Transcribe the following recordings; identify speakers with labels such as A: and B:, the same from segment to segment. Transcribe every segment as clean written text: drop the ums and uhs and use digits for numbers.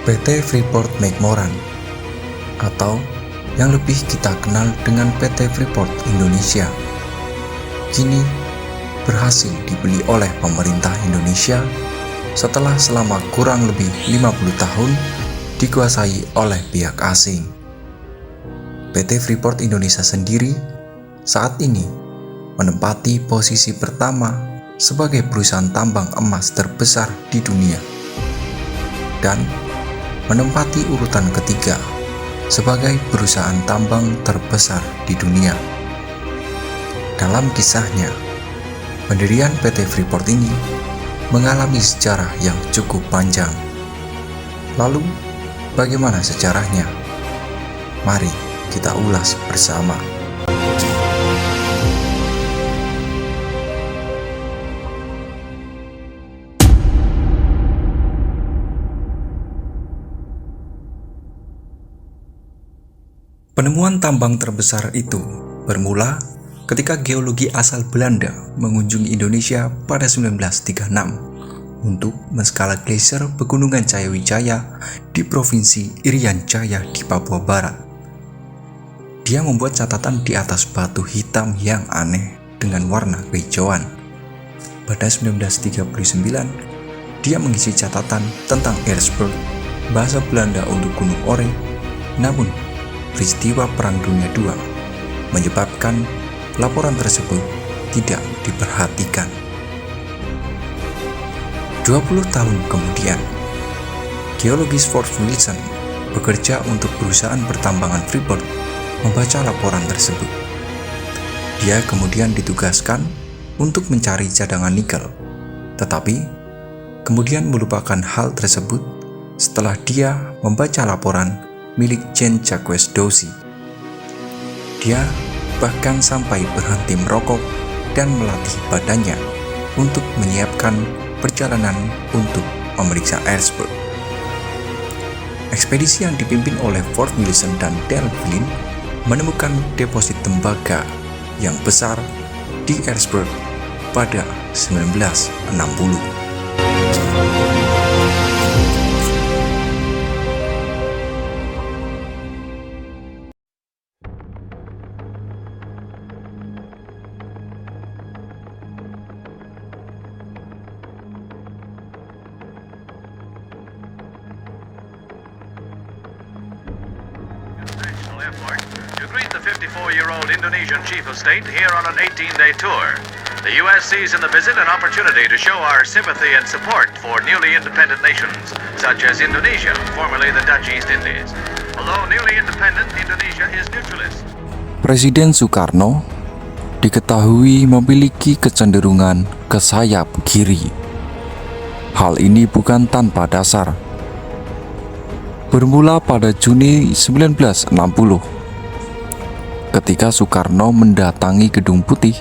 A: PT Freeport-McMoRan, atau yang lebih kita kenal dengan PT Freeport Indonesia, kini berhasil dibeli oleh pemerintah Indonesia setelah selama kurang lebih 50 tahun dikuasai oleh pihak asing. PT Freeport Indonesia sendiri saat ini menempati posisi pertama sebagai perusahaan tambang emas terbesar di dunia dan menempati urutan ketiga sebagai perusahaan tambang terbesar di dunia. Dalam kisahnya, pendirian PT Freeport ini mengalami sejarah yang cukup panjang. Lalu, bagaimana sejarahnya? Mari kita ulas bersama. Penemuan tambang terbesar itu bermula ketika geologi asal Belanda mengunjungi Indonesia pada 1936 untuk menskala gletser Pegunungan Jayawijaya di Provinsi Irian Jaya di Papua Barat. Dia membuat catatan di atas batu hitam yang aneh dengan warna kehijauan. Pada 1939, dia mengisi catatan tentang Eresburg, bahasa Belanda untuk Gunung Ore, namun peristiwa Perang Dunia II menyebabkan laporan tersebut tidak diperhatikan. 20 tahun kemudian, geologis Fort Wilson bekerja untuk perusahaan pertambangan Freeport membaca laporan tersebut. Dia kemudian ditugaskan untuk mencari cadangan nikel, tetapi kemudian melupakan hal tersebut setelah dia membaca laporan milik Jean-Jacques Dosy. Dia bahkan sampai berhenti merokok dan melatih badannya untuk menyiapkan perjalanan untuk memeriksa Eresburg. Ekspedisi yang dipimpin oleh Fort Wilson dan Delphine menemukan deposit tembaga yang besar di Eresburg pada 1960.
B: To greet the 54-year-old Indonesian chief of state here on an 18-day tour. The U.S. sees in the visit an opportunity to show our sympathy and support for newly independent nations, such as Indonesia, formerly the Dutch East Indies. Although newly independent, Indonesia is neutralist.
A: Presiden Soekarno diketahui memiliki kecenderungan ke sayap kiri. Hal ini bukan tanpa dasar. Bermula pada Juni 1960, ketika Soekarno mendatangi Gedung Putih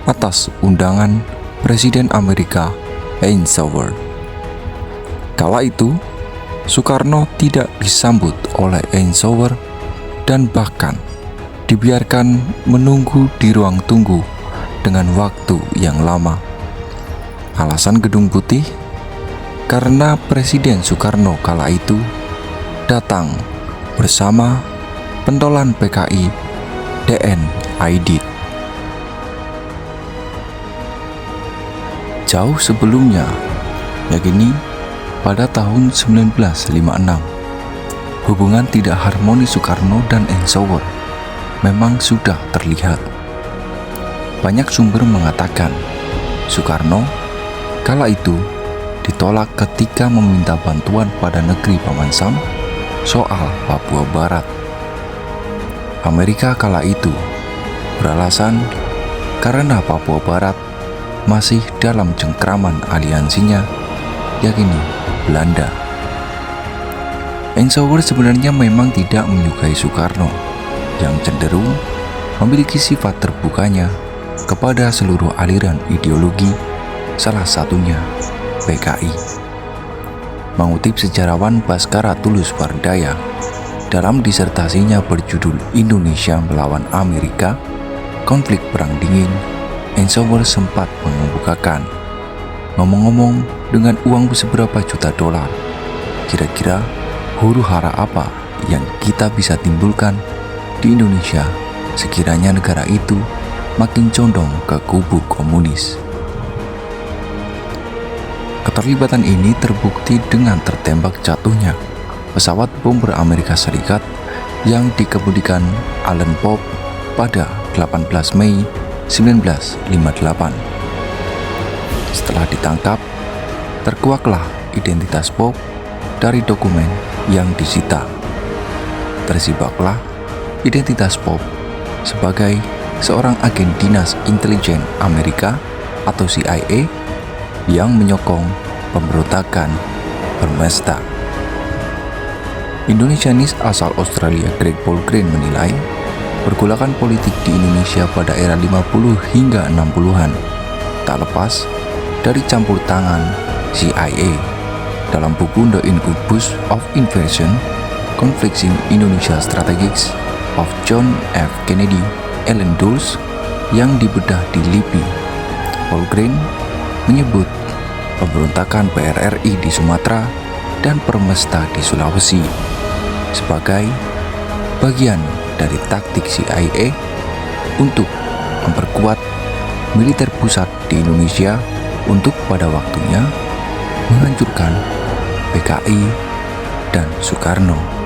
A: atas undangan Presiden Amerika Eisenhower. Kala itu, Soekarno tidak disambut oleh Eisenhower dan bahkan dibiarkan menunggu di ruang tunggu dengan waktu yang lama. Alasan Gedung Putih karena Presiden Soekarno kala itu datang bersama pentolan PKI D.N. Aidit. Jauh sebelumnya, yakni pada tahun 1956, hubungan tidak harmonis Soekarno dan Eisenhower memang sudah terlihat. Banyak sumber mengatakan Soekarno kala itu ditolak ketika meminta bantuan pada negeri Paman Sam soal Papua Barat. Amerika kala itu beralasan karena Papua Barat masih dalam cengkraman aliansinya, yakni Belanda. Eisenhower sebenarnya memang tidak menyukai Soekarno yang cenderung memiliki sifat terbukanya kepada seluruh aliran ideologi, salah satunya PKI. Mengutip sejarawan Baskara Tulus Bardaya, dalam disertasinya berjudul Indonesia Melawan Amerika, Konflik Perang Dingin, Eisenhower sempat mengemukakan, ngomong-ngomong dengan uang seberapa juta dolar, kira-kira huru-hara apa yang kita bisa timbulkan di Indonesia sekiranya negara itu makin condong ke kubu komunis. Keterlibatan ini terbukti dengan tertembak jatuhnya pesawat bomber Amerika Serikat yang dikemudikan Allen Pope pada 18 Mei 1958. Setelah ditangkap, terkuaklah identitas Pope dari dokumen yang disita. Tersibaklah identitas Pope sebagai seorang agen dinas intelijen Amerika atau CIA yang menyokong pemberontakan Permesta. Indonesianis asal Australia Greg Paul Green menilai pergolakan politik di Indonesia pada era 50 hingga 60-an tak lepas dari campur tangan CIA. Dalam buku The Incubus of Invasion, Conflicting Indonesia Strategies of John F. Kennedy, Ellen Dulles yang dibedah di LIPI, Paul Green menyebut pemberontakan PRRI di Sumatera dan Permesta di Sulawesi sebagai bagian dari taktik CIA untuk memperkuat militer pusat di Indonesia untuk pada waktunya menghancurkan PKI dan Soekarno.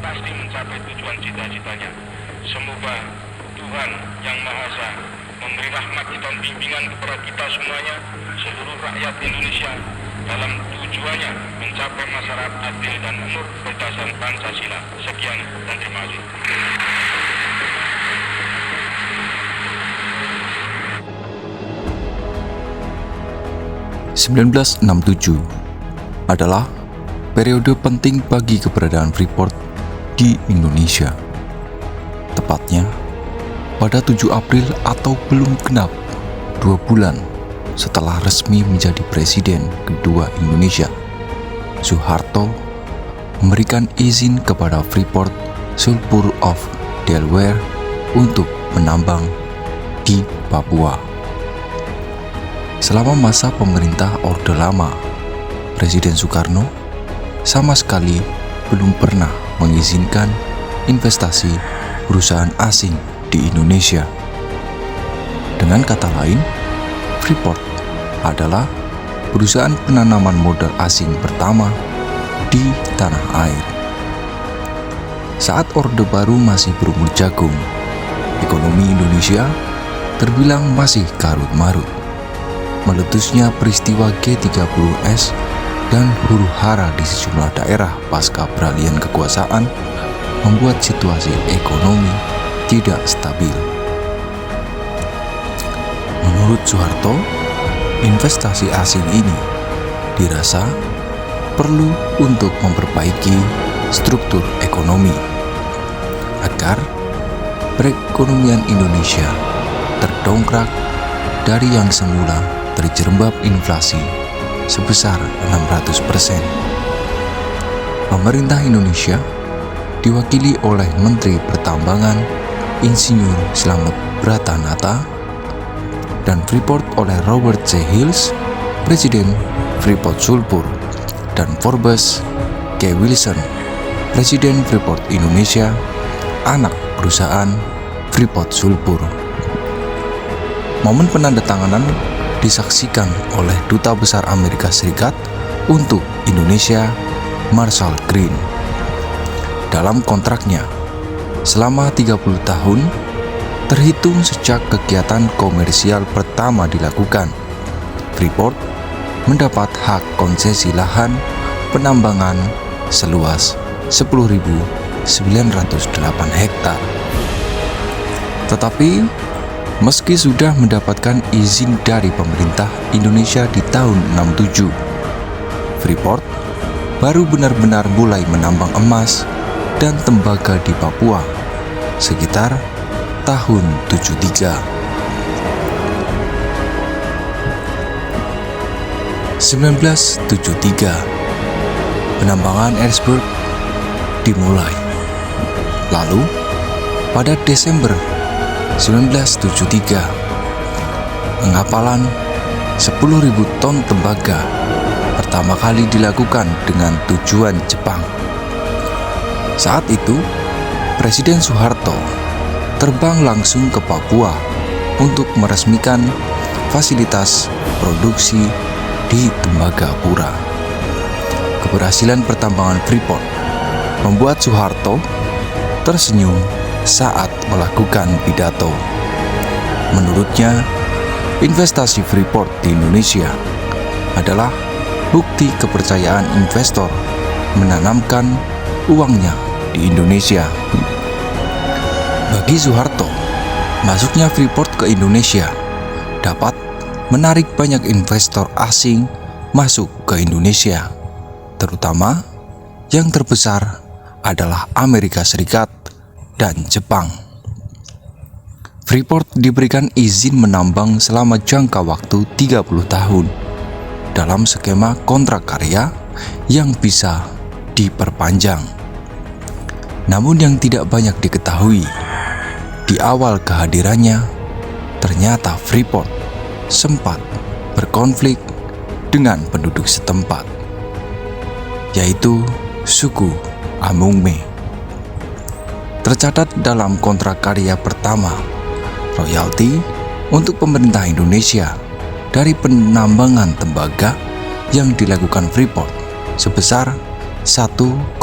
C: Pasti mencapai tujuan cita-citanya. Semoga Tuhan Yang Maha Esa memberi rahmat dan bimbingan kepada kita semuanya, seluruh rakyat Indonesia, dalam tujuannya mencapai masyarakat adil dan makmur berdasarkan Pancasila. Sekian dan terima kasih.
A: (1967) adalah periode penting bagi keberadaan Freeport di Indonesia. Tepatnya pada 7 April atau belum genap 2 bulan setelah resmi menjadi presiden kedua Indonesia, Soeharto memberikan izin kepada Freeport Sulphur of Delaware untuk menambang di Papua. Selama masa pemerintah Orde Lama, Presiden Soekarno sama sekali belum pernah mengizinkan investasi perusahaan asing di Indonesia. Dengan kata lain, Freeport adalah perusahaan penanaman modal asing pertama di tanah air. Saat Orde Baru masih berumur jagung, ekonomi Indonesia terbilang masih karut-marut. Meletusnya peristiwa G30S dan huru-hara di sejumlah daerah pasca peralihan kekuasaan membuat situasi ekonomi tidak stabil. Menurut Soeharto, investasi asing ini dirasa perlu untuk memperbaiki struktur ekonomi agar perekonomian Indonesia terdongkrak dari yang semula terjerembab inflasi sebesar 600%. Pemerintah Indonesia diwakili oleh Menteri Pertambangan Insinyur Slamet Bratanata dan Freeport oleh Robert C. Hills, Presiden Freeport Sulphur, dan Forbes K. Wilson, Presiden Freeport Indonesia, anak perusahaan Freeport Sulphur. Momen penandatanganan disaksikan oleh Duta Besar Amerika Serikat untuk Indonesia, Marshall Green. Dalam kontraknya, selama 30 tahun, terhitung sejak kegiatan komersial pertama dilakukan, Freeport mendapat hak konsesi lahan penambangan seluas 10.908 hektar. Tetapi, meski sudah mendapatkan izin dari pemerintah Indonesia di tahun 67, Freeport baru benar-benar mulai menambang emas dan tembaga di Papua sekitar tahun 73. 1973, penambangan Erzberg dimulai. Lalu, pada Desember 1973, pengapalan 10.000 ton tembaga pertama kali dilakukan dengan tujuan Jepang. Saat itu, Presiden Soeharto terbang langsung ke Papua untuk meresmikan fasilitas produksi di Tembagapura. Keberhasilan pertambangan Freeport membuat Soeharto tersenyum saat melakukan pidato. Menurutnya, investasi Freeport di Indonesia adalah bukti kepercayaan investor menanamkan uangnya di Indonesia. Bagi Soeharto, masuknya Freeport ke Indonesia dapat menarik banyak investor asing masuk ke Indonesia, terutama yang terbesar adalah Amerika Serikat dan Jepang. Freeport diberikan izin menambang selama jangka waktu 30 tahun dalam skema kontrak karya yang bisa diperpanjang. Namun yang tidak banyak diketahui, di awal kehadirannya, ternyata Freeport sempat berkonflik dengan penduduk setempat, yaitu suku Amungme. Tercatat dalam kontrak karya pertama, royalti untuk pemerintah Indonesia dari penambangan tembaga yang dilakukan Freeport sebesar 1,5%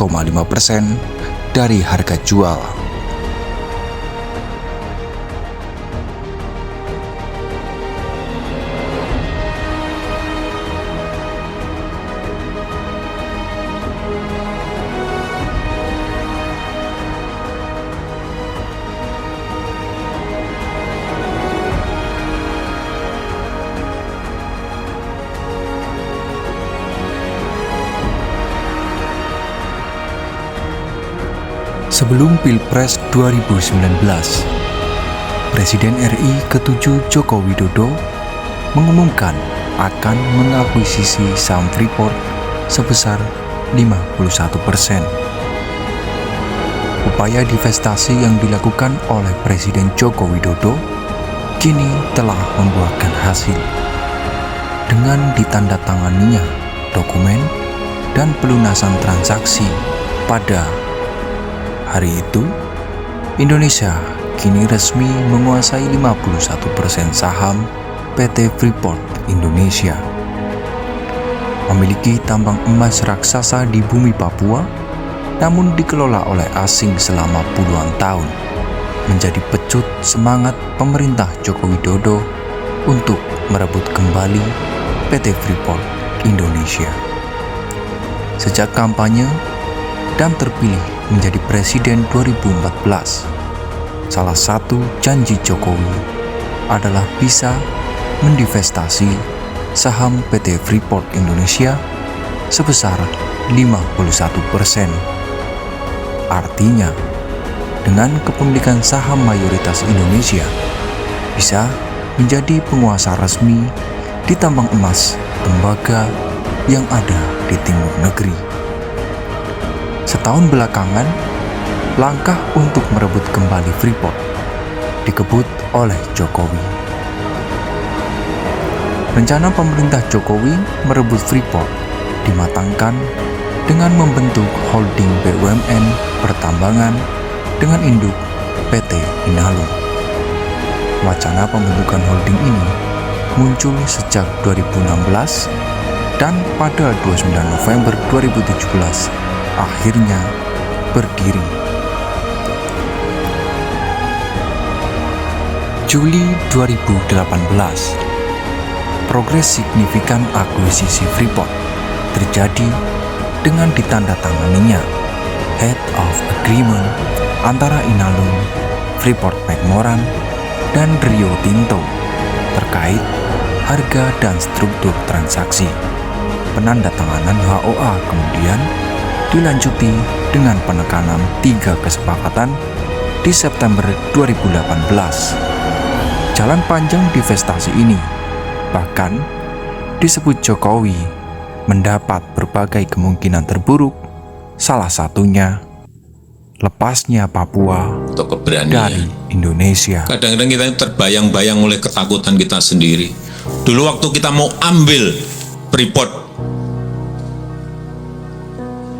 A: dari harga jual. Sebelum Pilpres 2019, Presiden RI ke-7 Joko Widodo mengumumkan akan mengakuisisi saham Freeport sebesar 51%. Upaya divestasi yang dilakukan oleh Presiden Joko Widodo kini telah membuahkan hasil. Dengan ditandatanganinya dokumen dan pelunasan transaksi pada hari itu, Indonesia kini resmi menguasai 51% saham PT Freeport Indonesia. Memiliki tambang emas raksasa di bumi Papua, namun dikelola oleh asing selama puluhan tahun, menjadi pecut semangat pemerintah Joko Widodo untuk merebut kembali PT Freeport Indonesia. Sejak kampanye dan terpilih menjadi presiden 2014, salah satu janji Jokowi adalah bisa mendivestasi saham PT Freeport Indonesia sebesar 51%. Artinya, dengan kepemilikan saham mayoritas Indonesia, bisa menjadi penguasa resmi di tambang emas tembaga yang ada di timur negeri. Setahun belakangan, langkah untuk merebut kembali Freeport dikebut oleh Jokowi. Rencana pemerintah Jokowi merebut Freeport dimatangkan dengan membentuk holding BUMN pertambangan dengan induk PT Inalum. Wacana pembentukan holding ini muncul sejak 2016 dan pada 29 November 2017 akhirnya berdiri. Juli 2018, progres signifikan akuisisi Freeport terjadi dengan ditandatanganinya Head of Agreement antara Inalum, Freeport McMoran, dan Rio Tinto terkait harga dan struktur transaksi. penandatanganan HOA kemudian dilanjuti dengan penekanan 3 kesepakatan di September 2018. Jalan panjang divestasi ini bahkan disebut Jokowi mendapat berbagai kemungkinan terburuk, salah satunya lepasnya Papua
D: atau keberanian
A: dari Indonesia.
D: Kadang-kadang kita terbayang-bayang oleh ketakutan kita sendiri. Dulu waktu kita mau ambil Freeport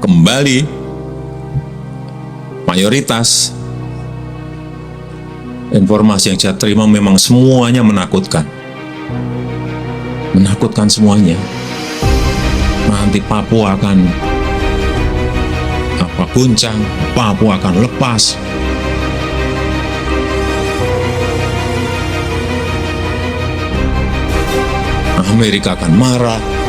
D: kembali, mayoritas informasi yang saya terima memang semuanya menakutkan. Menakutkan semuanya. Nanti Papua akan guncang, Papua akan lepas. Amerika akan marah.